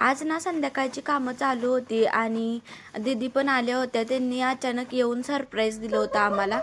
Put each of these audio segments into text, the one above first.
आज ना संध्याकाळची कामं चालू होती आणि दीदी पण आल्या होत्या. त्यांनी अचानक येऊन सरप्राईज दिलं होतं आम्हाला.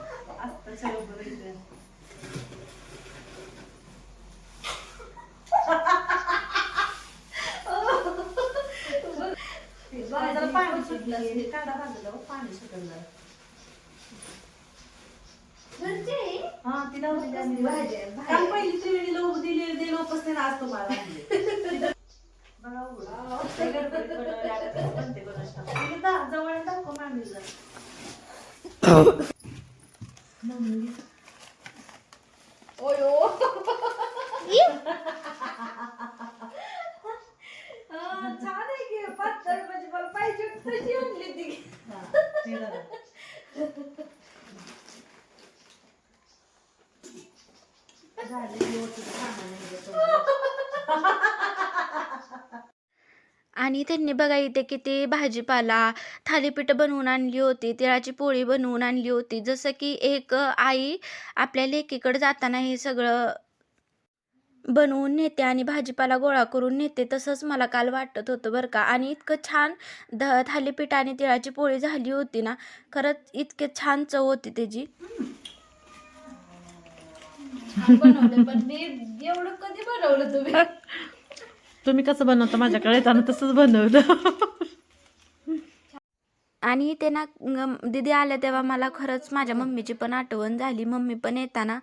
छान आहे की पातळ म्हणजे मला पाहिजे तशी आणली ती. आणि त्यांनी बघा इथे किती भाजीपाला, थालीपीठ बनवून आणली होती, तिळाची पोळी बनवून आणली होती. जसं की एक आई आपल्या लेकीकडे जाताना हे सगळं बनवून नेते आणि भाजीपाला गोळा करून नेते, तसंच मला काल वाटत होतं बरं का. आणि इतकं छान थालीपीठ आणि तिळाची पोळी झाली होती ना, खरंच इतके छान चव होती त्याची. बनवलं पण मी एवढं कधी बनवलं तुम्ही? तुम्ही कसं बनवता माझ्याकडे येताना तसंच बनवलं. आणि ते ना दीदी आल्या तेव्हा मला खरंच माझ्या मम्मीची पण आठवण झाली. मम्मी पण येताना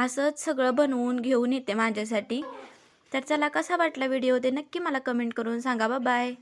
असंच सगळं बनवून घेऊन येते माझ्यासाठी. तर चला, कसा वाटला व्हिडिओ ते नक्की मला कमेंट करून सांगा. बाय.